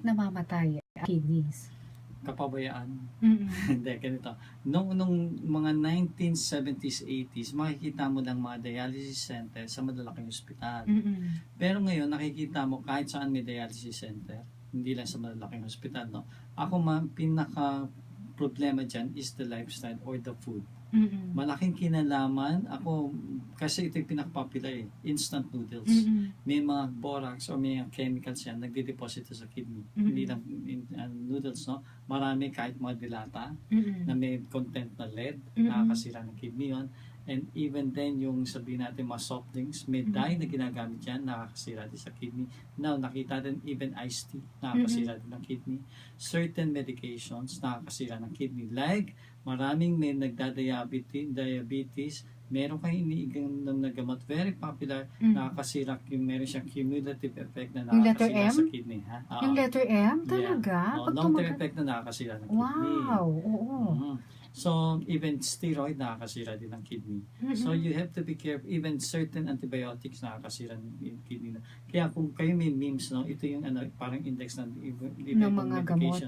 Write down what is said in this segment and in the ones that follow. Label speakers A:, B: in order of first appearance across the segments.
A: namamatay ang kidneys?
B: Kapabayaan.
A: Mm.
B: Hindi, ganito. Nung mga 1970s, 80s, makikita mo lang mga dialysis center sa malalaking ospital.
A: Mm.
B: Pero ngayon, nakikita mo kahit saan may dialysis center, hindi lang sa malalaking ospital, no? Ako pinaka problema dyan is the lifestyle or the food.
A: Mm.
B: Malaking kinalaman ako kasi ito yung pinaka-popular instant noodles.
A: Mm.
B: May mga borax o may chemicals yan nagde-deposit sa kidney. Hindi lang noodles, no? Marami kahit mga dilata na may content na lead, nakakasira ng kidney yon. And even then, yung sabihin natin mga soft drinks, may dye na ginagamit yan, nakakasira din sa kidney. Now, nakita din even iced tea, nakakasira din ng kidney. Certain medications, nakakasira ng kidney. Like, maraming may diabetes, meron kayong iniigang na gamot, very popular, nakakasira, meron siyang cumulative effect na nakakasira sa kidney. Ha?
A: Yung letter M? Talaga?
B: Yeah. Long-term effect na nakakasira ng kidney.
A: Wow! Oo.
B: So, even steroid nakakasira din ng kidney. So, you have to be careful. Even certain antibiotics nakakasira ng kidney. Kaya kung kayo may memes, no, ito yung parang index ng
A: ng mga gamot.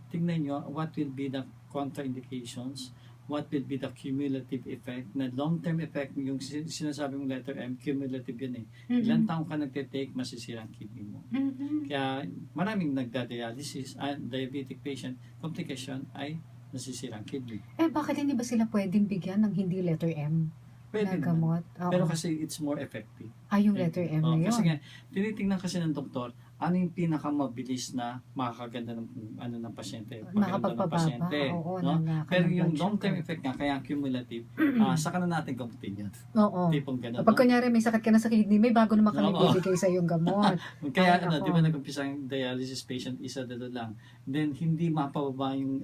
B: Tingnan nyo, what will be the contraindications, what will be the cumulative effect, na long-term effect, yung sinasabi mong letter M, cumulative yun eh. Ilang taong ka nagte-take, masisira ang kidney mo. Kaya maraming nagda-dialysis, diabetic patient, complication ay nasisira ang kidney.
A: Bakit hindi ba sila pwedeng bigyan ng hindi letter M
B: Pwede
A: na gamot?
B: Pero kasi it's more effective.
A: Yung letter M na yun.
B: Kasi nga, tinitingnan kasi ng doktor, ano yung pinakamabilis na makakaganda ng pasyente, paganda ng pasyente. No? Pero yung long-term effect nga, kaya cumulative, saka na natin gamutin yun.
A: Oo.
B: Tipong ganun.
A: Pag kunyari may sakit ka na sa kidney, may bago naman kami bibigay sa yung gamot.
B: Kaya di ba nag-umpisa yung dialysis patient, isa dalo lang. Then hindi mapababa yung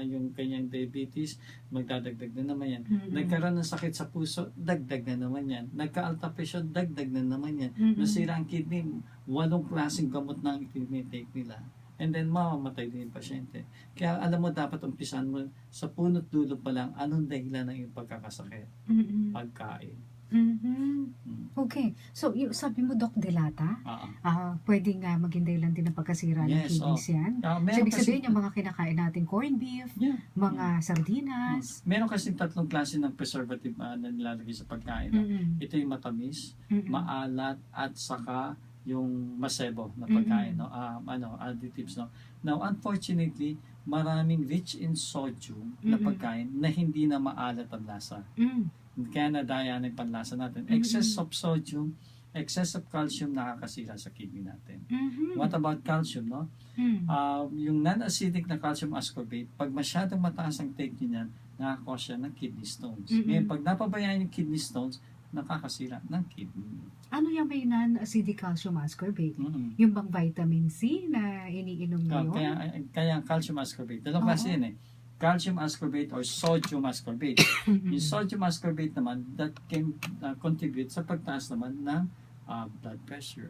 B: yung kanyang diabetes, magdadagdag na naman yan. Nagkaroon ng sakit sa puso, dagdag na naman yan. Nagka-alta pressure, dagdag na naman yan. Nasira ang kidney, 8 klaseng gamot na ang itinitake nila. And then, mamamatay din yung pasyente. Kaya alam mo, dapat umpisan mo sa punot dulo pa lang, anong dahilan ng iyong pagkakasakit? Pagkain.
A: Okay. So, sabi mo, Doc Delata, pwede nga maging dahilan din ng pagkasira ng kidneys yan. So, ibig sabihin yung mga kinakain natin, corned beef, mga sardinas.
B: Meron kasi 3 klase ng preservative na nilalagay sa pagkain. Ito yung matamis, maalat, at saka yung masebo na pagkain, additives, no. Now, unfortunately, maraming rich in sodium na pagkain na hindi na maalat ang lasa. Kaya nadaya ng panlasa natin. Excess of sodium, excess of calcium nakakasira sa kidney natin. What about calcium, no? Yung non-acidic na calcium ascorbate, pag masyadong mataas ang take niyan, nakakause siya ng kidney stones. Ngayon, pag napabayaan yung kidney stones, nakakasira ng kidney.
A: Ano yung may non-acidic calcium ascorbate? Yung bang vitamin C na iniinom ngayon?
B: Kaya calcium ascorbate. Dalawang klase yun eh. Calcium ascorbate or sodium ascorbate. Yung sodium ascorbate naman, that can contribute sa pagtaas naman ng blood pressure.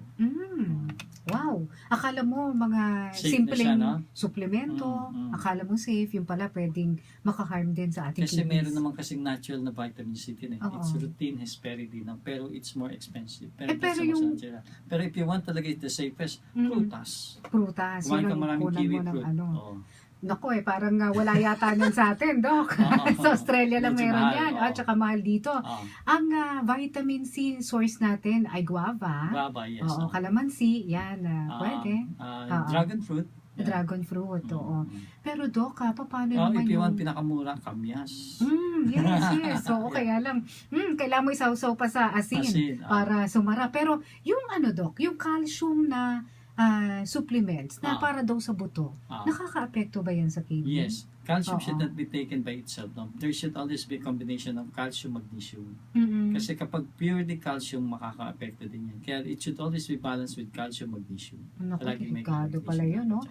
A: Wow! Akala mo mga simpleng suplemento, akala mo safe, yung pala pwedeng makaharm din sa ating
B: kasi
A: kidneys.
B: meron naman kasing natural na vitamin C din eh. It's routine hesperidine, pero it's more expensive. Pero if you want talaga the safest, prutas.
A: Prutas.
B: Kumain ka maraming kiwi fruit.
A: Naku parang wala yata nun sa atin, Doc. Sa Australia lang meron yan. At saka mahal dito. Ang vitamin C source natin ay guava.
B: Guava, yes.
A: Calamansi, yan. Pwede.
B: Dragon fruit.
A: Dragon fruit, Pero Doc, paano naman
B: if you want pinakamura, kamyas.
A: Yes. So, kaya lang, kailangan mo isaw-saw pa sa asin para sumara. Pero yung Doc, yung calcium na supplements na para daw sa buto, nakaka-apekto ba yan sa kidney?
B: Yes. Calcium should not be taken by itself. No? There should always be a combination of calcium, magnesium. Kasi kapag purely calcium, makaka-apekto din yan. Kaya it should always be balanced with calcium, magnesium.
A: Naku, delikado pala yun, no?